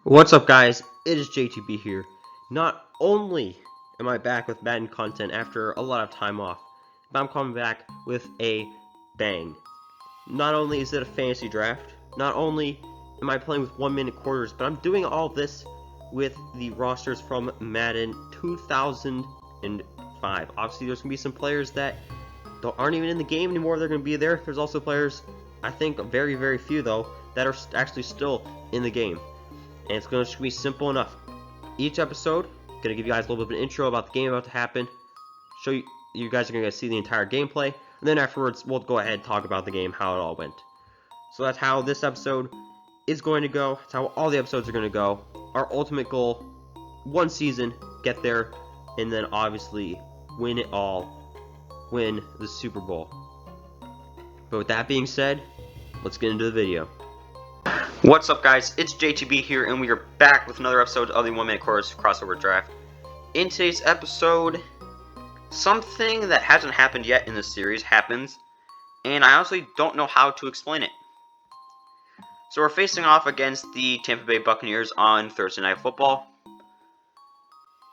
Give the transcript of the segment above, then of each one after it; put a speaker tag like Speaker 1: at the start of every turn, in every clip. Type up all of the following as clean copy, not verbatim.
Speaker 1: What's up, guys? It is JTB here. Not only am I back with Madden content after a lot of time off, but I'm coming back with a bang. Not only is it a fantasy draft, not only am I playing with 1-minute quarters, but I'm doing all this with the rosters from Madden 2005. Obviously, there's going to be some players that aren't even in the game anymore. They're going to be there. There's also players, I think very, very few though, that are actually still in the game. And it's going to be simple enough. Each episode, going to give you guys a little bit of an intro about the game about to happen. Show you guys are going to see the entire gameplay. And then afterwards, we'll go ahead and talk about the game, how it all went. So that's how this episode is going to go. That's how all the episodes are going to go. Our ultimate goal, one season, get there, and then obviously win it all. Win the Super Bowl. But with that being said, let's get into the video. What's up, guys? It's JTB here, and we are back with another episode of the 1-minute crossover draft. In today's episode, something that hasn't happened yet in this series happens, and I honestly don't know how to explain it. So we're facing off against the Tampa Bay Buccaneers on Thursday Night Football.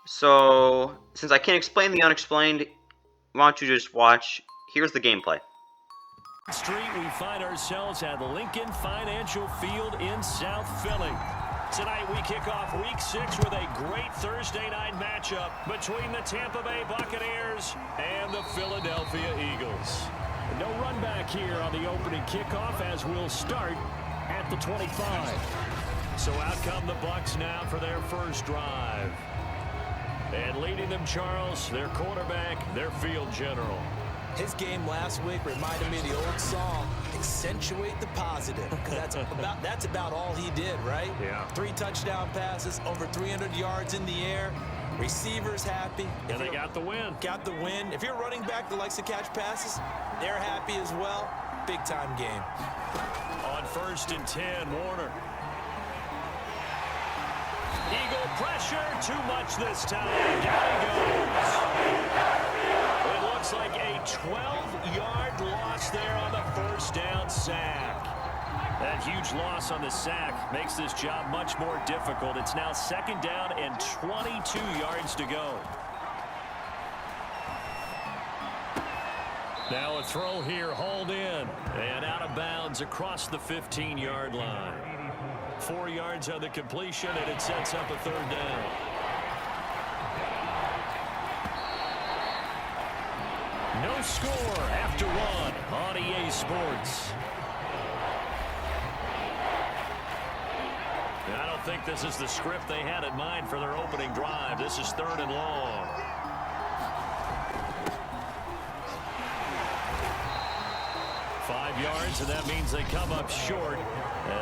Speaker 1: So, since I can't explain the unexplained, why don't you just watch? Here's the gameplay.
Speaker 2: Street, we find ourselves at Lincoln Financial Field in South Philly. Tonight we kick off Week 6 with a great Thursday night matchup between the Tampa Bay Buccaneers and the Philadelphia Eagles. No run back here on the opening kickoff as we'll start at the 25. So out come the Bucs now for their first drive. And leading them, Charles, their quarterback, their field general.
Speaker 3: His game last week reminded me of the old song, accentuate the positive. That's about all he did, right?
Speaker 2: Yeah.
Speaker 3: 3 touchdown passes, over 300 yards in the air. Receivers happy.
Speaker 2: And they got the win.
Speaker 3: Got the win. If you're a running back that likes to catch passes, they're happy as well. Big time game.
Speaker 2: On 1st and 10, Warner. Eagle pressure, too much this time. Down he goes. It looks like a 12-yard loss there on the first down sack. That huge loss on the sack makes this job much more difficult. It's now 2nd down and 22 yards to go. Now a throw here, hauled in, and out of bounds across the 15-yard line. 4 yards on the completion, and it sets up a 3rd down. No score after 1 on EA Sports. I don't think this is the script they had in mind for their opening drive. This is 3rd and long. Five yards, and that means they come up short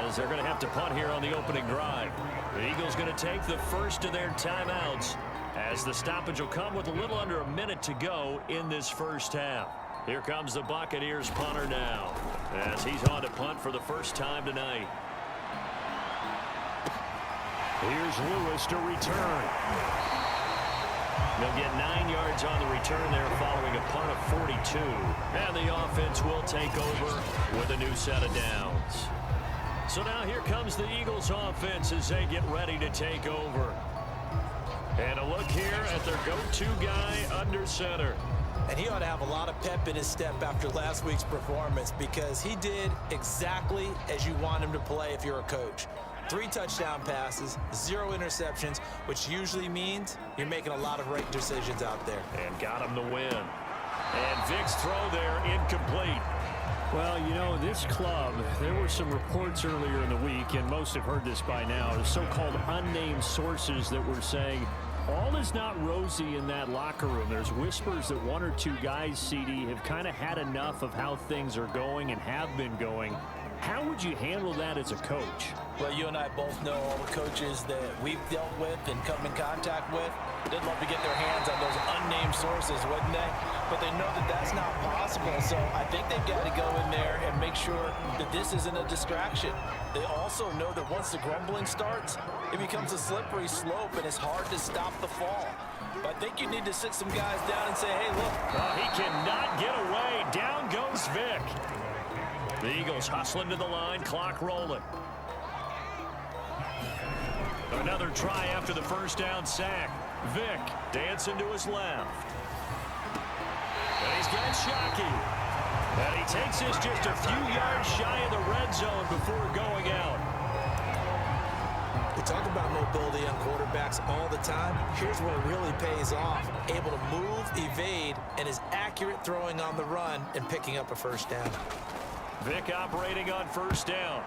Speaker 2: as they're going to have to punt here on the opening drive. The Eagles going to take the first of their timeouts as the stoppage will come with a little under a minute to go in this first half. Here comes the Buccaneers punter now as he's on to punt for the first time tonight. Here's Lewis to return. They'll get 9 yards on the return there following a punt of 42. And the offense will take over with a new set of downs. So now here comes the Eagles offense as they get ready to take over. And a look here at their go-to guy under center.
Speaker 3: And he ought to have a lot of pep in his step after last week's performance because he did exactly as you want him to play if you're a coach. 3 touchdown passes, 0 interceptions, which usually means you're making a lot of right decisions out there.
Speaker 2: And got him the win. And Vic's throw there incomplete.
Speaker 4: Well, you know, this club, there were some reports earlier in the week, and most have heard this by now, the so-called unnamed sources that were saying all is not rosy in that locker room. There's whispers that 1 or 2 guys, CD, have kind of had enough of how things are going and have been going. How would you handle that as a coach?
Speaker 3: Well, you and I both know all the coaches that we've dealt with and come in contact with. They'd love to get their hands on those unnamed sources, wouldn't they? But they know that that's not possible, so I think they've got to go in there and make sure that this isn't a distraction. They also know that once the grumbling starts, it becomes a slippery slope, and it's hard to stop the fall. But I think you need to sit some guys down and say, hey, look.
Speaker 2: He cannot get away. Down goes Vic. The Eagles hustling to the line, clock rolling. Another try after the first down sack. Vick dancing to his left. And he's got Shockey. And he takes this just a few yards shy of the red zone before going out.
Speaker 3: We talk about mobility on quarterbacks all the time. Here's where it really pays off. Able to move, evade, and is accurate throwing on the run and picking up a first down.
Speaker 2: Vick operating on first down.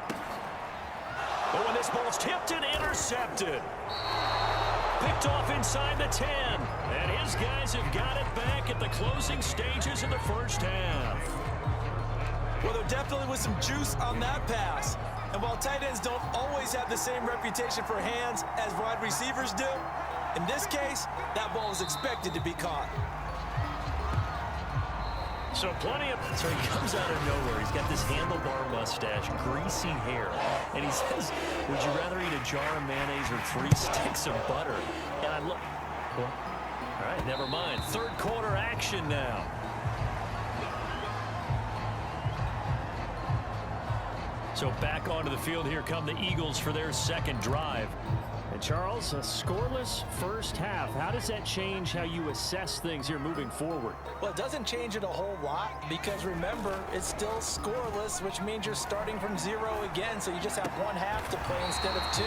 Speaker 2: Oh, and this ball's tipped and intercepted. Picked off inside the 10. And his guys have got it back at the closing stages of the first half.
Speaker 3: Well, there definitely was some juice on that pass. And while tight ends don't always have the same reputation for hands as wide receivers do, in this case, that ball was expected to be caught.
Speaker 2: So he comes out of nowhere. He's got this handlebar mustache, greasy hair. And he says, would you rather eat a jar of mayonnaise or 3 sticks of butter? And I look, well, all right, never mind. Third quarter action now. So back onto the field, here come the Eagles for their second drive.
Speaker 4: And Charles, a scoreless first half. How does that change how you assess things here moving forward?
Speaker 3: Well, it doesn't change it a whole lot because remember, it's still scoreless, which means you're starting from 0 again, so you just have one half to play instead of 2.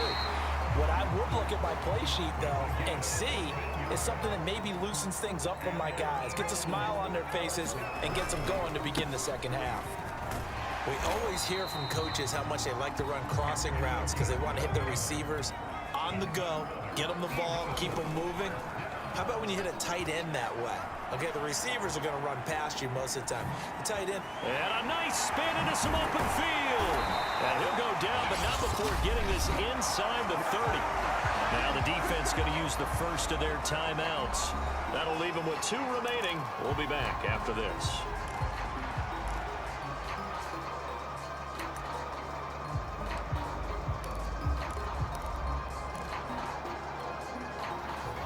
Speaker 3: What I would look at my play sheet, though, and see is something that maybe loosens things up for my guys, gets a smile on their faces, and gets them going to begin the second half. We always hear from coaches how much they like to run crossing routes because they want to hit their receivers on the go, get them the ball, and keep them moving. How about when you hit a tight end that way? Okay, the receivers are going to run past you most of the time. The tight end.
Speaker 2: And a nice spin into some open field. And he'll go down, but not before getting this inside the 30. Now the defense going to use the first of their timeouts. That'll leave them with 2 remaining. We'll be back after this.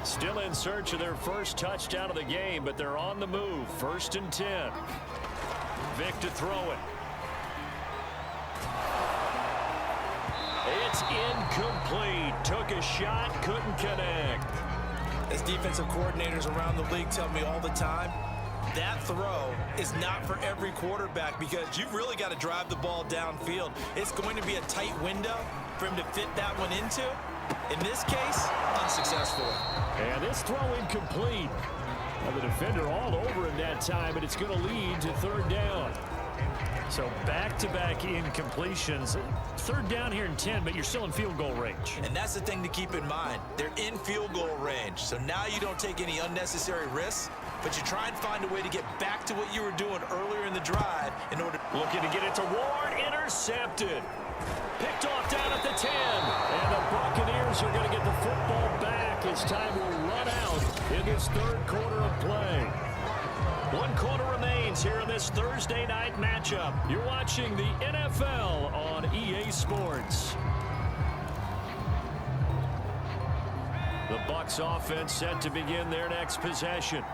Speaker 2: Still in search of their first touchdown of the game, but they're on the move. 1st and 10. Vick to throw it. It's incomplete. Took a shot, couldn't connect.
Speaker 3: As defensive coordinators around the league tell me all the time, that throw is not for every quarterback because you've really got to drive the ball downfield. It's going to be a tight window for him to fit that one into. In this case, unsuccessful.
Speaker 4: And this throw incomplete. Well, the defender all over him that time, but it's going to lead to 3rd down. So back-to-back incompletions. 3rd down here in 10, but you're still in field goal range.
Speaker 3: And that's the thing to keep in mind. They're in field goal range. So now you don't take any unnecessary risks, but you try and find a way to get back to what you were doing earlier in the drive in order.
Speaker 2: Looking to get it to Ward. Intercepted. Picked off down at the 10. And the Buccaneers are going to get the football back as time will run out in this 3rd quarter of play. 1 quarter remains here in this Thursday night matchup. You're watching the NFL on EA Sports. The Bucs offense set to begin their next possession.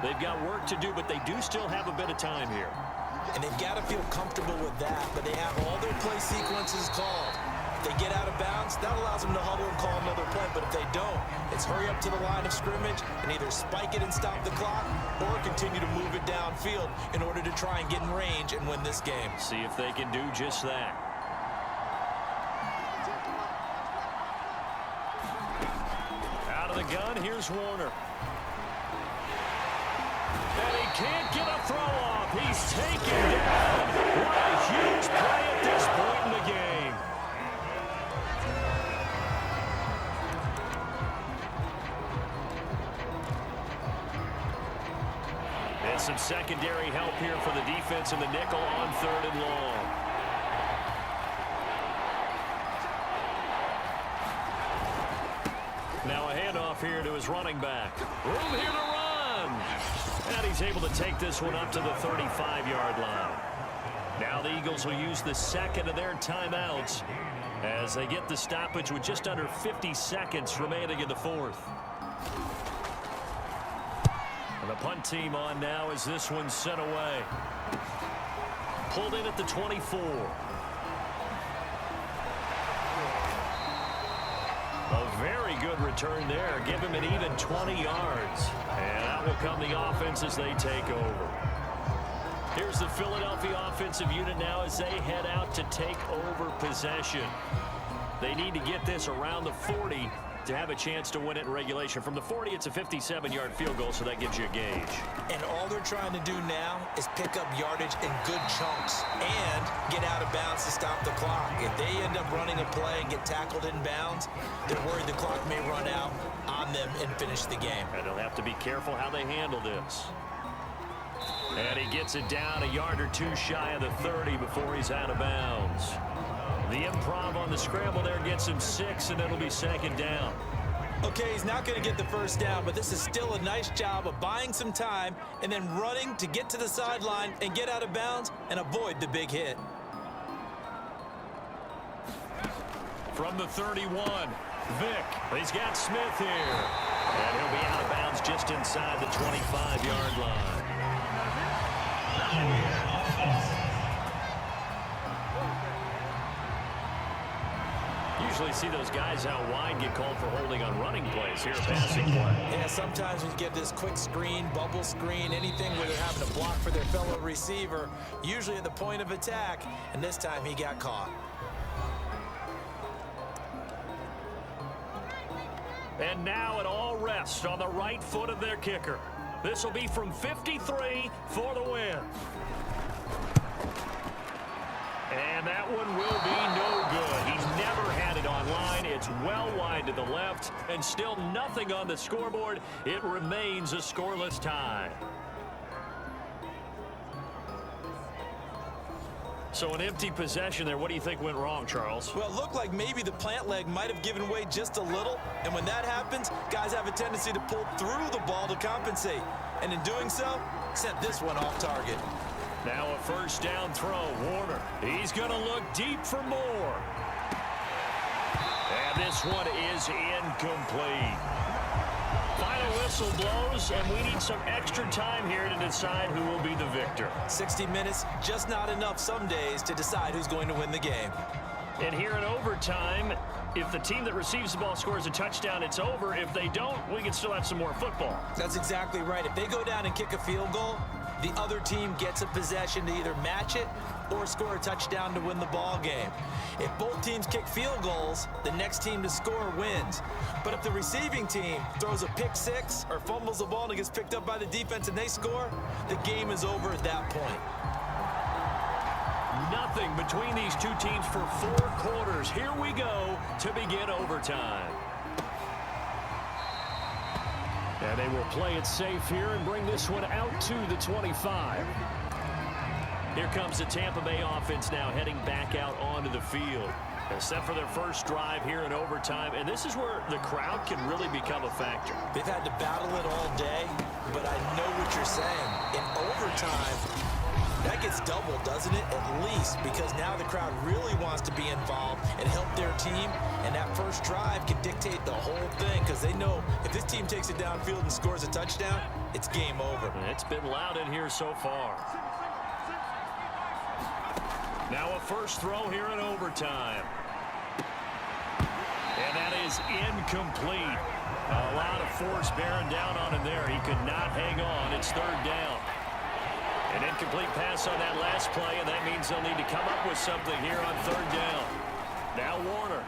Speaker 2: They've got work to do, but they do still have a bit of time here.
Speaker 3: And they've got to feel comfortable with that, but they have all their play sequences called. If they get out of bounds, that allows them to huddle and call another play, but if they don't, it's hurry up to the line of scrimmage and either spike it and stop the clock or continue to move it downfield in order to try and get in range and win this game.
Speaker 2: See if they can do just that. Out of the gun, here's Warner. And he can't get a throw off. He's taken down. What a huge play at this point in the game. And some secondary help here for the defense in the nickel on 3rd and long. Now a handoff here to his running back. Room here to run. And he's able to take this one up to the 35-yard line. Now the Eagles will use the 2nd of their timeouts as they get the stoppage with just under 50 seconds remaining in the 4th. And the punt team on now as this one's sent away. Pulled in at the 24. A very good return there. Give him an even 20 yards. And out will come the offense as they take over. Here's the Philadelphia offensive unit now as they head out to take over possession. They need to get this around the 40 to have a chance to win it in regulation. From the 40, it's a 57-yard field goal, so that gives you a gauge.
Speaker 3: And all they're trying to do now is pick up yardage in good chunks and get out of bounds to stop the clock. If they end up running a play and get tackled in bounds, they're worried the clock may run out on them and finish the game.
Speaker 2: And they'll have to be careful how they handle this. And he gets it down a yard or two shy of the 30 before he's out of bounds. The improv on the scramble there gets him 6, and it'll be second down.
Speaker 3: Okay, he's not going to get the first down, but this is still a nice job of buying some time and then running to get to the sideline and get out of bounds and avoid the big hit.
Speaker 2: From the 31, Vick. He's got Smith here. And he'll be out of bounds just inside the 25-yard line. Usually see those guys out wide get called for holding on running plays. Here, passing play.
Speaker 3: Yeah, sometimes we get this quick screen, bubble screen, anything where they're having to block for their fellow receiver, usually at the point of attack, and this time he got caught.
Speaker 2: And now it all rests on the right foot of their kicker. This will be from 53 for the win. And that one will be no good. He never had it online. It's well wide to the left, and still nothing on the scoreboard. It remains a scoreless tie. So an empty possession there. What do you think went wrong, Charles?
Speaker 3: Well, it looked like maybe the plant leg might have given way just a little, and when that happens, guys have a tendency to pull through the ball to compensate, and in doing so, sent this one off target.
Speaker 2: Now a first down throw. Warner, he's going to look deep for more. And this one is incomplete. Final whistle blows, and we need some extra time here to decide who will be the victor.
Speaker 3: 60 minutes, just not enough some days to decide who's going to win the game.
Speaker 2: And here in overtime, if the team that receives the ball scores a touchdown, it's over. If they don't, we can still have some more football.
Speaker 3: That's exactly right. If they go down and kick a field goal, the other team gets a possession to either match it or score a touchdown to win the ball game. If both teams kick field goals, the next team to score wins. But if the receiving team throws a pick six or fumbles the ball and it gets picked up by the defense and they score, the game is over at that point.
Speaker 2: Nothing between these two teams for 4 quarters. Here we go to begin overtime. And they will play it safe here and bring this one out to the 25. Here comes the Tampa Bay offense now heading back out onto the field. They're set for their first drive here in overtime, and this is where the crowd can really become a factor.
Speaker 3: They've had to battle it all day, but I know what you're saying. In overtime, that gets doubled, doesn't it? At least, because now the crowd really wants to be involved and help their team, and that first drive can dictate the whole thing because they know if this team takes it downfield and scores a touchdown, it's game over.
Speaker 2: It's been loud in here so far. Now a first throw here in overtime. And that is incomplete. A lot of force bearing down on him there. He could not hang on. It's third down. An incomplete pass on that last play, and that means they'll need to come up with something here on third down. Now Warner.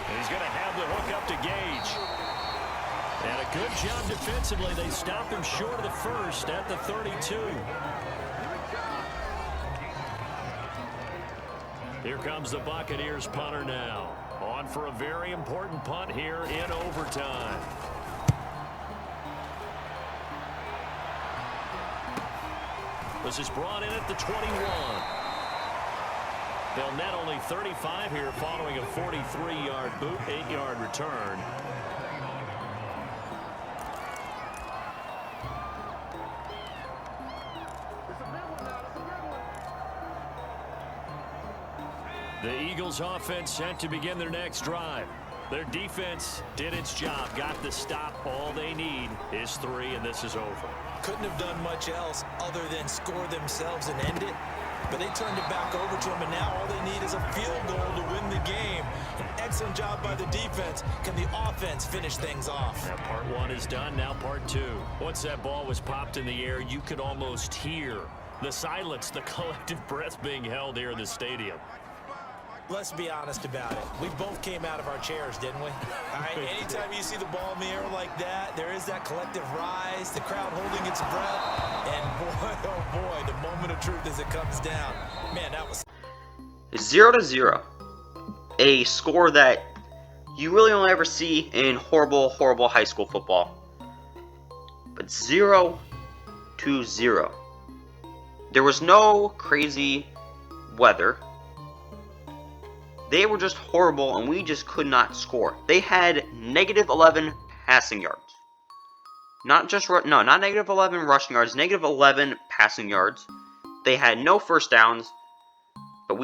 Speaker 2: And he's going to have the hook up to Gage. And a good job defensively. They stopped him short of the first at the 32. Here comes the Buccaneers punter now. On for a very important punt here in overtime. This is brought in at the 21. They'll net only 35 here following a 43-yard boot, 8-yard return. The Eagles offense set to begin their next drive. Their defense did its job, got the stop. All they need is 3, and this is over.
Speaker 3: Couldn't have done much else other than score themselves and end it. But they turned it back over to them, and now all they need is a field goal to win the game. An excellent job by the defense. Can the offense finish things off?
Speaker 4: Now part one is done, now part two. Once that ball was popped in the air, you could almost hear the silence, the collective breath being held here in the stadium.
Speaker 3: Let's be honest about it. We both came out of our chairs, didn't we? All right, anytime you see the ball in the air like that, there is that collective rise, the crowd holding its breath, and boy, oh boy, the moment of truth as it comes down. Man, that was
Speaker 1: 0-0. A score that you really only ever see in horrible, horrible high school football. But 0-0. There was no crazy weather. They were just horrible, and we just could not score. They had negative 11 passing yards. Not negative 11 rushing yards, negative 11 passing yards. They had no first downs, but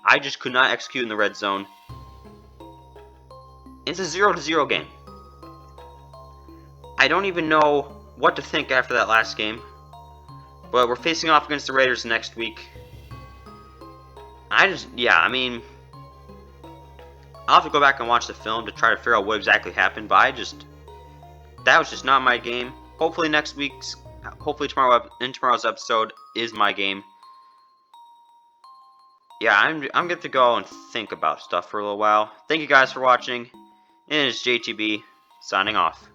Speaker 1: I just could not execute in the red zone. It's a 0-0 game. I don't even know what to think after that last game, but we're facing off against the Raiders next week. I'll have to go back and watch the film to try to figure out what exactly happened, but that was just not my game. Hopefully tomorrow's episode is my game. Yeah, I'm good to go and think about stuff for a little while. Thank you guys for watching, and it's JTB signing off.